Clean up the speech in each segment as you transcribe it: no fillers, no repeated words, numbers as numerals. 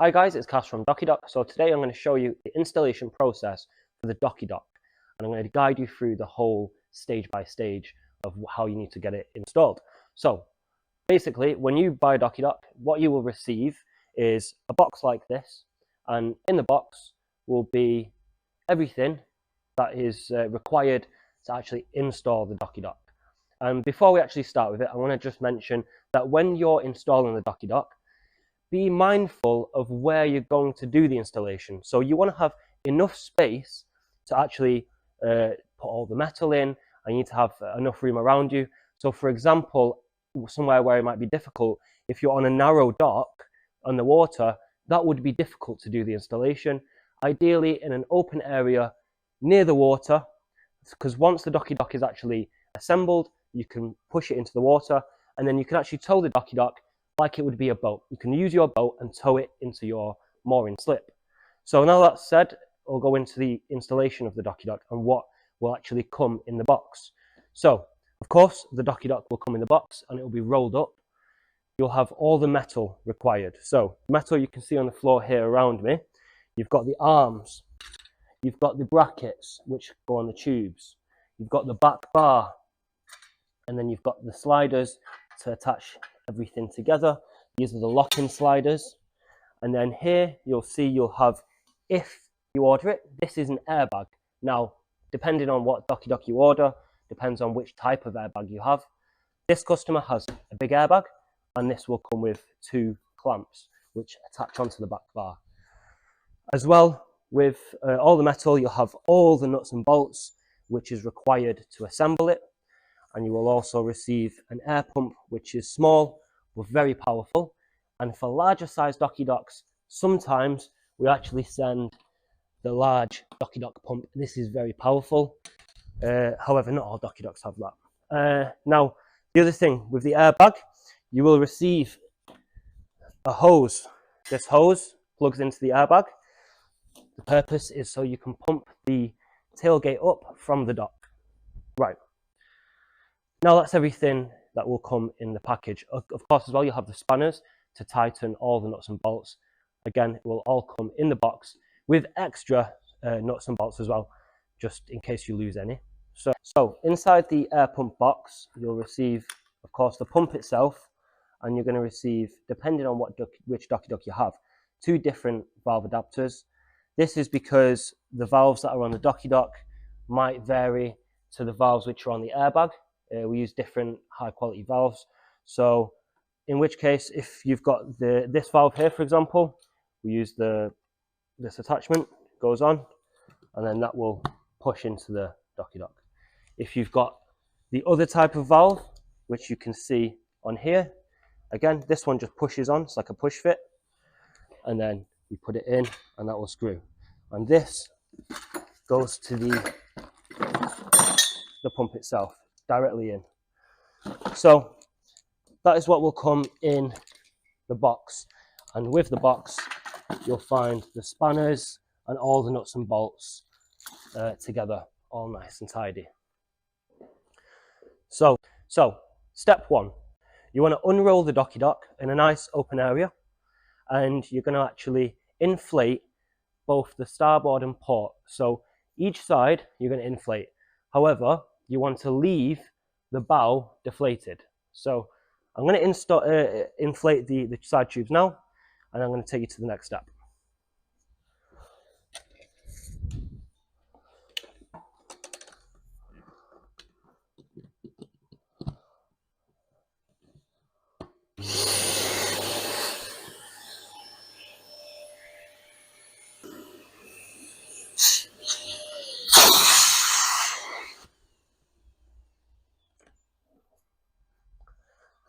Hi guys, it's Cass from DockyDock. So today I'm going to show you the installation process for the DockyDock, and I'm going to guide you through the whole stage by stage of how you need to get it installed. So basically, when you buy a DockyDock, what you will receive is a box like this, and in the box will be everything that is required to actually install the DockyDock. And before we actually start with it, I want to just mention that when you're installing the DockyDock, be mindful of where you're going to do the installation. So you want to have enough space to actually put all the metal in, and you need to have enough room around you. So for example, somewhere where it might be difficult, if you're on a narrow dock on the water, that would be difficult to do the installation. Ideally in an open area near the water, because once the DockyDock is actually assembled, you can push it into the water, and then you can actually tow the DockyDock like it would be a boat. You can use your boat and tow it into your mooring slip. So now that's said, we'll go into the installation of the DockyDock and what will actually come in the box. So, of course, the DockyDock will come in the box and it will be rolled up. You'll have all the metal required. So, metal you can see on the floor here around me. You've got the arms. You've got the brackets, which go on the tubes. You've got the back bar. And then you've got the sliders to attach everything together. These are the lock-in sliders. And then here you'll see you'll have, if you order it, this is an airbag. Now, depending on what DockyDock you order, depends on which type of airbag you have. This customer has a big airbag, and this will come with 2 clamps which attach onto the back bar. As well, with all the metal, you'll have all the nuts and bolts which is required to assemble it. And you will also receive an air pump, which is small but very powerful. And for larger size DockyDocks, sometimes we actually send the large DockyDock pump. This is very powerful. However, not all DockyDocks have that. Now, the other thing with the airbag, you will receive a hose. This hose plugs into the airbag. The purpose is so you can pump the tailgate up from the dock. Right. Now that's everything that will come in the package. Of course, as well, you'll have the spanners to tighten all the nuts and bolts. Again, it will all come in the box with extra nuts and bolts as well, just in case you lose any. So inside the air pump box, you'll receive, of course, the pump itself, and you're going to receive, depending on which DockyDock you have, 2 different valve adapters. This is because the valves that are on the DockyDock might vary to the valves which are on the airbag. We use different high quality valves. So in which case, if you've got this valve here, for example, we use this attachment, goes on, and then that will push into the DockyDock. If you've got the other type of valve, which you can see on here, again, this one just pushes on, it's like a push fit, and then you put it in and that will screw. And this goes to the pump itself, directly in. So that is what will come in the box, and with the box you'll find the spanners and all the nuts and bolts together, all nice and tidy. So step 1, you want to unroll the DockyDock in a nice open area, and you're going to actually inflate both the starboard and port. So each side you're going to inflate. However, you want to leave the bow deflated. So I'm going to inflate the side tubes now, and I'm going to take you to the next step.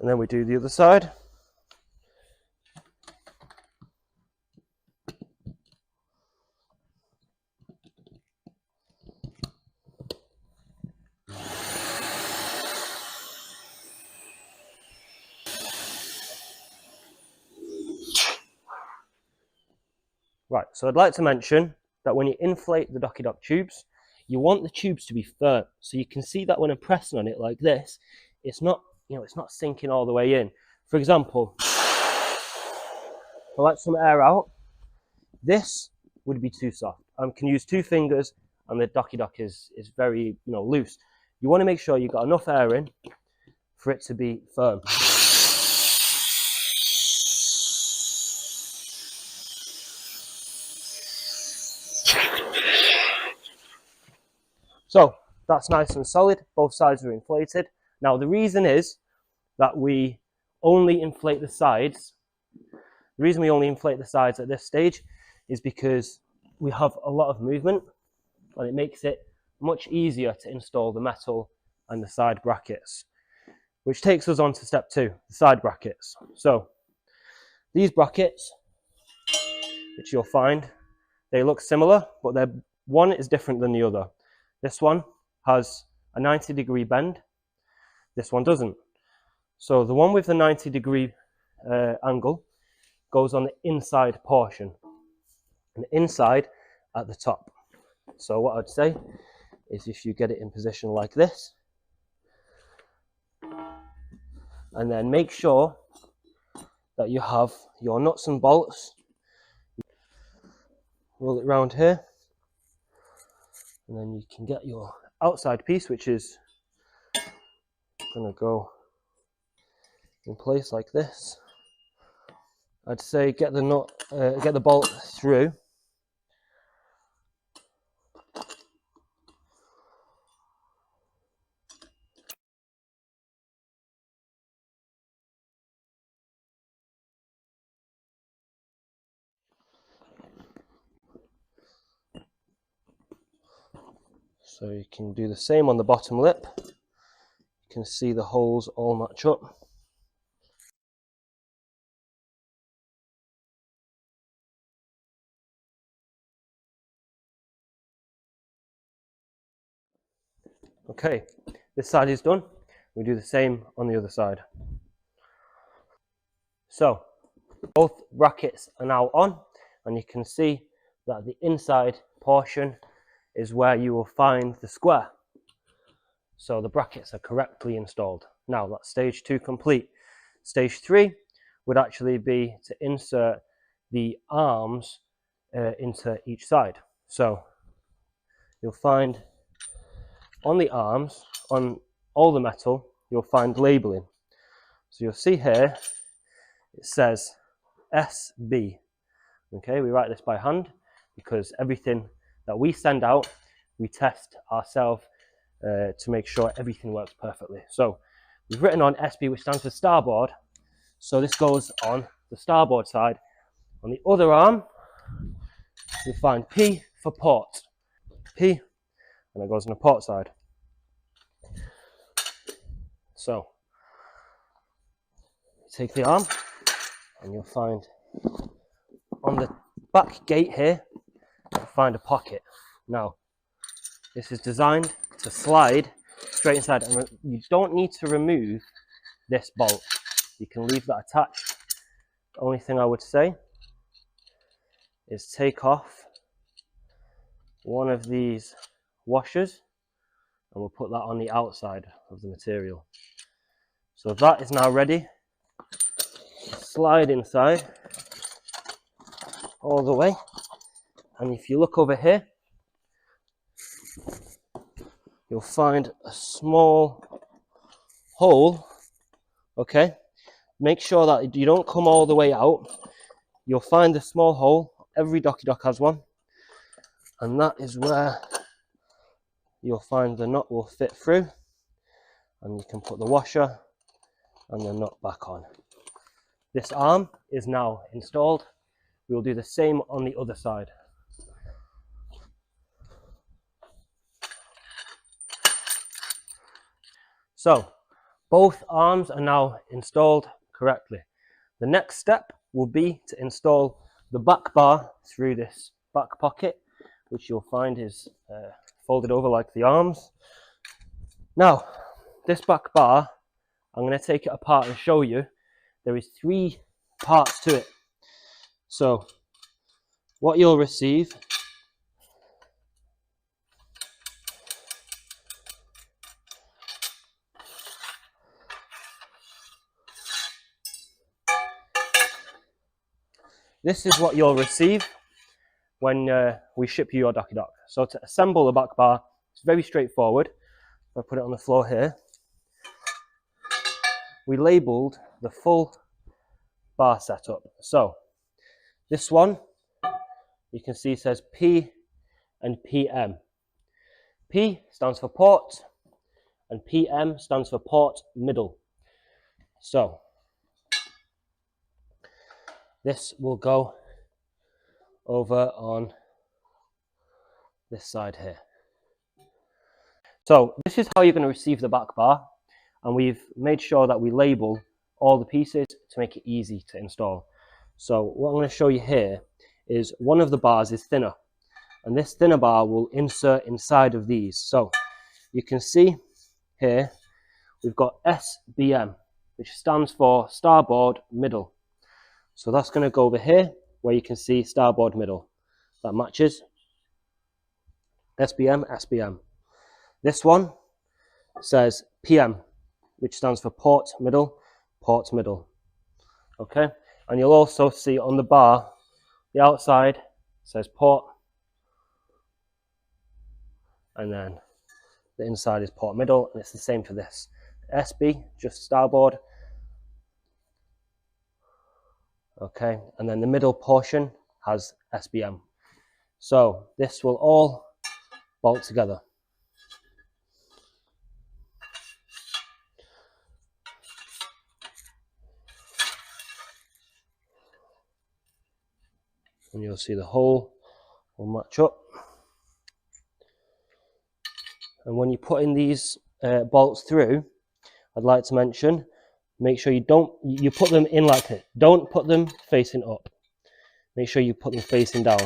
And then we do the other side. Right, so I'd like to mention that when you inflate the DockyDock tubes, you want the tubes to be firm. So you can see that when I'm pressing on it like this, it's not sinking all the way in. For example, I let some air out This would be too soft. I can use 2 fingers, and the DockyDock is very loose. You want to make sure you've got enough air in for it to be firm. So that's nice and solid. Both sides are inflated. Now the reason is that we only inflate the sides. The reason we only inflate the sides at this stage is because we have a lot of movement, and it makes it much easier to install the metal and the side brackets, which takes us on to step 2, the side brackets. So these brackets, which you'll find, they look similar, but one is different than the other. This one has a 90-degree bend. This one doesn't. So the one with the 90-degree angle goes on the inside portion, and inside at the top. So what I'd say is, if you get it in position like this, and then make sure that you have your nuts and bolts, roll it round here, and then you can get your outside piece, which is going to go in place like this. I'd say get the bolt through. So you can do the same on the bottom lip. You can see the holes all match up. Okay, this side is done. We do the same on the other side. So both brackets are now on, and you can see that the inside portion is where you will find the square. So the brackets are correctly installed. Now that's stage 2 complete. Stage 3 would actually be to insert the arms into each side. So you'll find on the arms, on all the metal, you'll find labeling. So you'll see here, it says SB. Okay, we write this by hand because everything that we send out, we test ourselves to make sure everything works perfectly. So we've written on SB, which stands for starboard. So this goes on the starboard side. On the other arm, we find P for port. P, and it goes on the port side. So take the arm, and you'll find on the back gate here, you'll find a pocket. Now, this is designed to slide straight inside, and you don't need to remove this bolt. You can leave that attached. The only thing I would say is take off one of these washers, and we'll put that on the outside of the material. So that is now ready. Slide inside all the way, and if you look over here, you'll find a small hole. Okay, make sure that you don't come all the way out. You'll find the small hole. Every DockyDock has one, and that is where you'll find the nut will fit through, and you can put the washer and the nut back on. This arm is now installed. We will do the same on the other side. So both arms are now installed correctly. The next step will be to install the back bar through this back pocket, which you'll find is folded over like the arms. Now, this back bar, I'm going to take it apart and show you. There is 3 parts to it. So what you'll receive this is what you'll receive. when we ship you your DockyDock. So to assemble the back bar, it's very straightforward. I'll put it on the floor here. We labelled the full bar setup. So this one, you can see says P and PM. P stands for port and PM stands for port middle. So this will go over on this side here. So this is how you're going to receive the back bar, and we've made sure that we label all the pieces to make it easy to install. So what I'm going to show you here is one of the bars is thinner, and this thinner bar will insert inside of these. So you can see here we've got SBM, which stands for starboard middle. So that's going to go over here where you can see starboard middle. That matches. SBM, SBM. This one says PM, which stands for port middle, port middle. Okay, and you'll also see on the bar, the outside says port, and then the inside is port middle, and it's the same for this. SB, just starboard. Okay, and then the middle portion has SBM. So this will all bolt together. And you'll see the hole will match up. And when you put in these bolts through, I'd like to mention, make sure you put them in like this. Don't put them facing up. Make sure you put them facing down.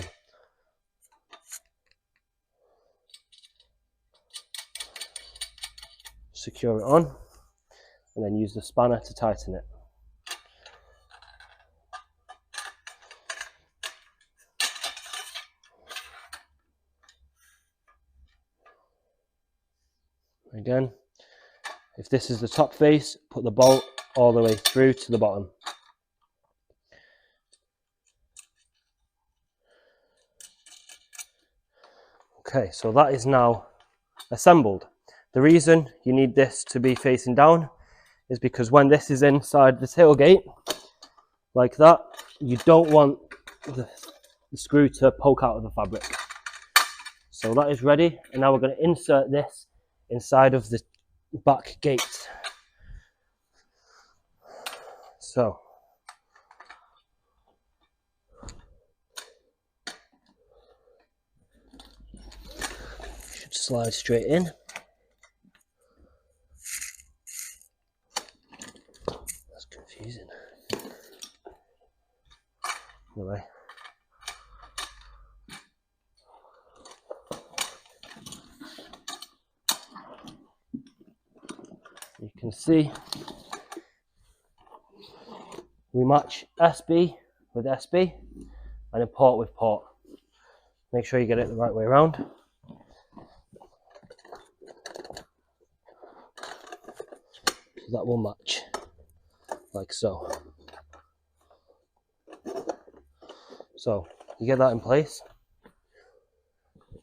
Secure it on, and then use the spanner to tighten it. Again, if this is the top face, put the bolt all the way through to the bottom. Okay, so that is now assembled. The reason you need this to be facing down is because when this is inside the tailgate, like that, you don't want the screw to poke out of the fabric. So that is ready, and now we're going to insert this inside of the back gate. So should slide straight in. That's confusing. Anyway. You can see we match SB with SB and a port with port. Make sure you get it the right way around. So that will match like so. So you get that in place.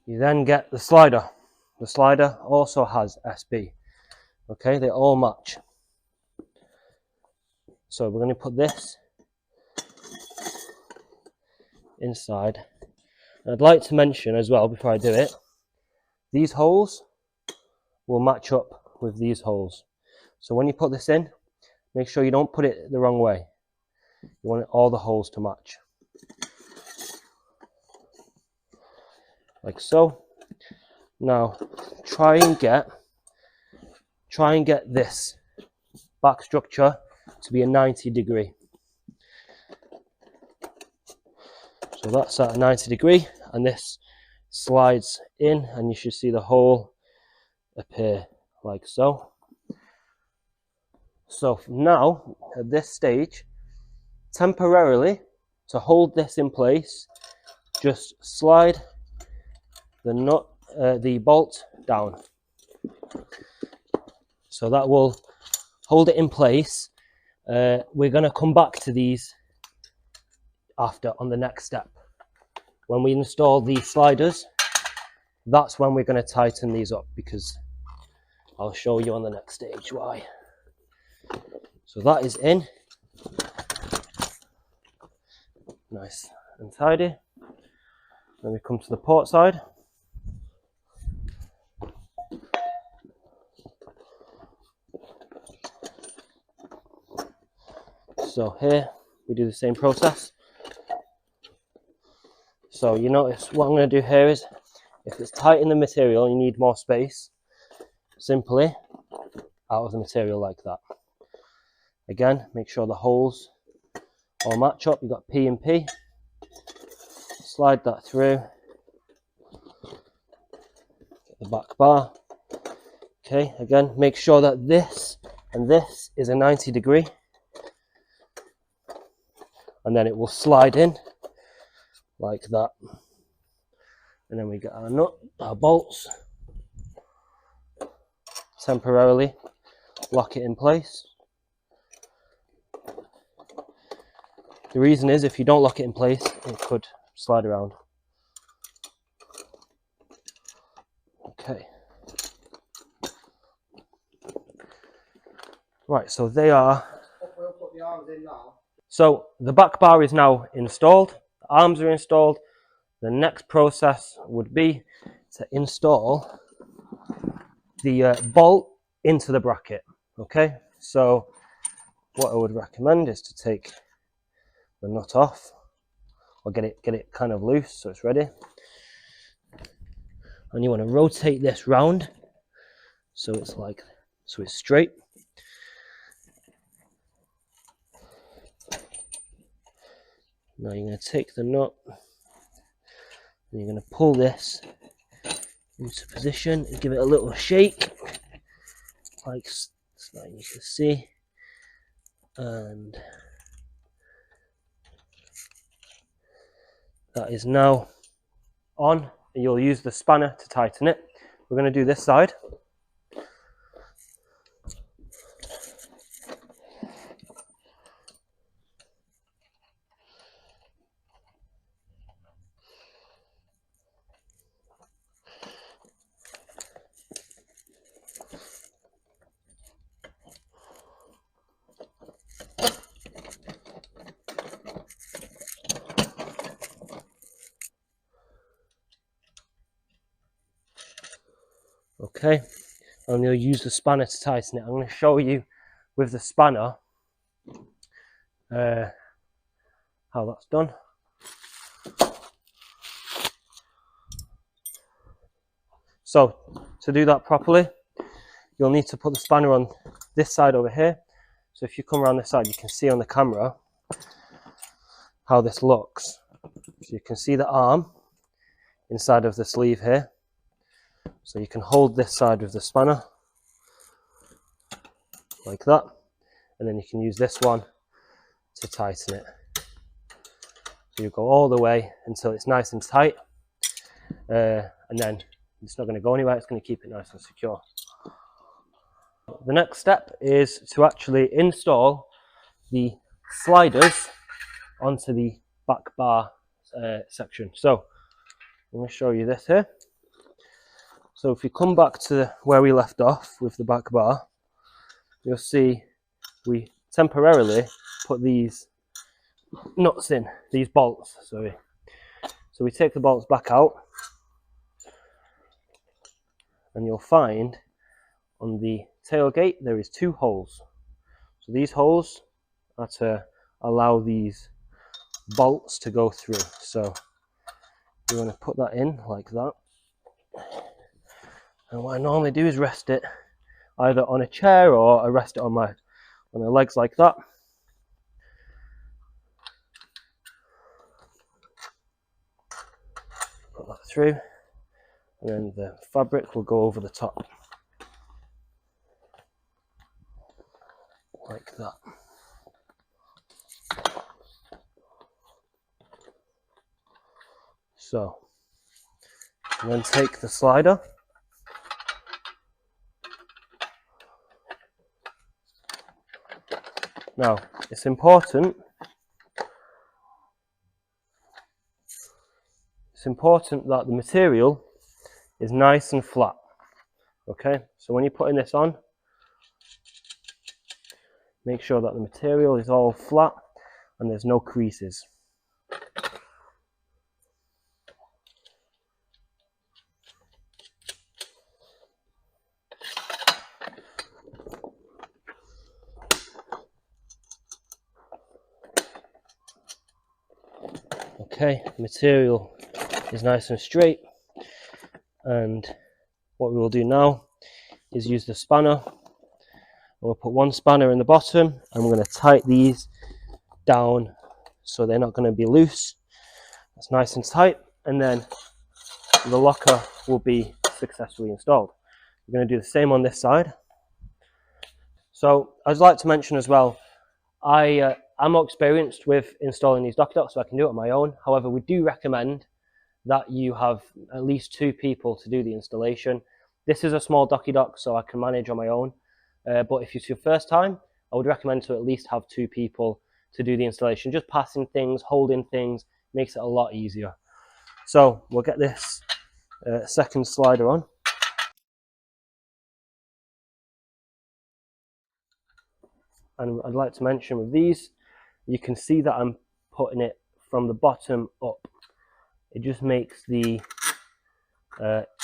You then get the slider. The slider also has SB. Okay, they all match. So we're going to put this inside. And I'd like to mention as well, before I do it, these holes will match up with these holes. So when you put this in, make sure you don't put it the wrong way. You want all the holes to match. Like so. Now try and get this back structure to be a 90 degree. So that's at a 90 degree, and this slides in, and you should see the hole appear like so. So now at this stage, temporarily, to hold this in place, just slide the bolt down. So that will hold it in place. We're going to come back to these after on the next step. when we install these sliders, that's when we're going to tighten these up, because I'll show you on the next stage why. So that is in, nice and tidy. Then we come to the port side. So here we do the same process. So you notice what I'm going to do here is, if it's tight in the material and you need more space, simply out of the material like that. Again, make sure the holes all match up. You've got P and P. Slide that through. Get the back bar. Okay, again, make sure that this and this is a 90 degree. And then it will slide in like that. And then we get our nut, our bolts. Temporarily lock it in place. The reason is, if you don't lock it in place, it could slide around. Okay. Right, so they are. We'll put the arms in now. So the back bar is now installed. The arms are installed. The next process would be to install the bolt into the bracket. Okay, so what I would recommend is to take the nut off, or get it kind of loose so it's ready. And you want to rotate this round so it's straight. Now you're going to take the nut and you're going to pull this into position and give it a little shake, like you can see, and that is now on. You'll use the spanner to tighten it. We're going to do this side. Okay, and you'll use the spanner to tighten it. I'm going to show you with the spanner how that's done. So to do that properly, you'll need to put the spanner on this side over here. So if you come around this side, you can see on the camera how this looks. So you can see the arm inside of the sleeve here. So you can hold this side with the spanner like that, and then you can use this one to tighten it. So you go all the way until it's nice and tight, and then it's not going to go anywhere. It's going to keep it nice and secure. The next step is to actually install the sliders onto the back bar section. So I'm going to show you this here. So if you come back to where we left off with the back bar, you'll see we temporarily put these nuts in, these bolts, sorry. So we take the bolts back out, and you'll find on the tailgate there is 2 holes. So these holes are to allow these bolts to go through. So you want to put that in like that. And what I normally do is rest it either on a chair, or I rest it on my legs like that. Put that through, and then the fabric will go over the top like that. So, and then take the slider. Now, it's important it's important that the material is nice and flat. Okay, so when you're putting this on, make sure that the material is all flat and there's no creases. Okay, material is nice and straight, and what we will do now is use the spanner. We'll put one spanner in the bottom and we're going to tighten these down so they're not going to be loose. That's nice and tight, and then the locker will be successfully installed. We're going to do the same on this side. So I'd like to mention as well, I'm more experienced with installing these DockyDocks, so I can do it on my own. However, we do recommend that you have at least 2 people to do the installation. This is a small DockyDock, so I can manage on my own. But if it's your first time, I would recommend to at least have 2 people to do the installation. Just passing things, holding things, makes it a lot easier. So we'll get this second slider on. And I'd like to mention with these, you can see that I'm putting it from the bottom up. It just makes the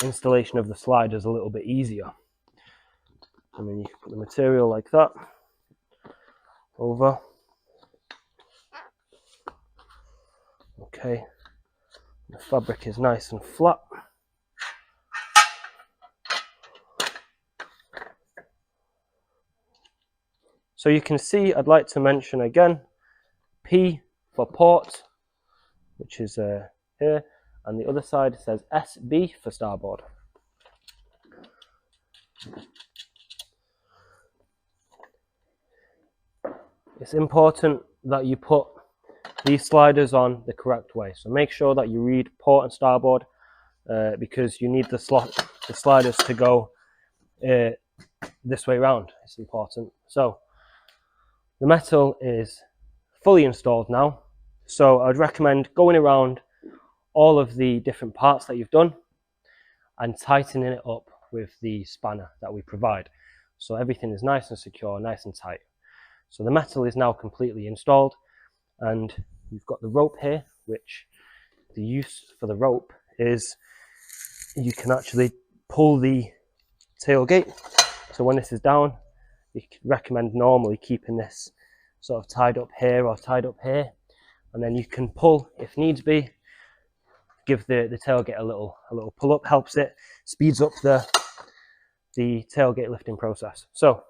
installation of the sliders a little bit easier. And then you can put the material like that over. Okay, the fabric is nice and flat. So you can see, I'd like to mention again, P for port, which is here, and the other side says SB for starboard. It's important that you put these sliders on the correct way. So make sure that you read port and starboard because you need the sliders to go this way around. It's important. So the metal is fully installed now. So I'd recommend going around all of the different parts that you've done and tightening it up with the spanner that we provide. So everything is nice and secure, nice and tight. So the metal is now completely installed, and you've got the rope here, which the use for the rope is you can actually pull the tailgate. So when this is down, you recommend normally keeping this sort of tied up here or tied up here, and then you can pull if needs be. Give the tailgate a little pull up, helps it, speeds up the tailgate lifting process. So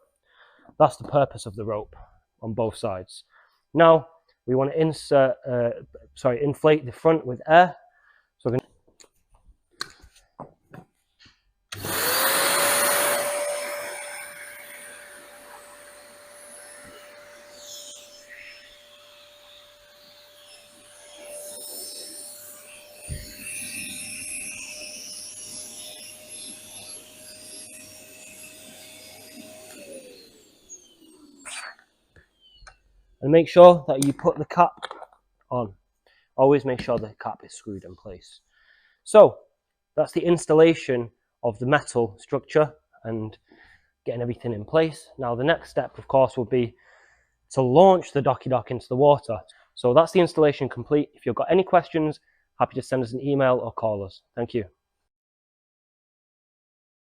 that's the purpose of the rope on both sides. Now we want to inflate the front with air. So we're going to and make sure that you put the cap on. Always make sure the cap is screwed in place. So that's the installation of the metal structure and getting everything in place. Now the next step, of course, will be to launch the DockyDock into the water. So that's the installation complete. If you've got any questions, happy to send us an email or call us. Thank you.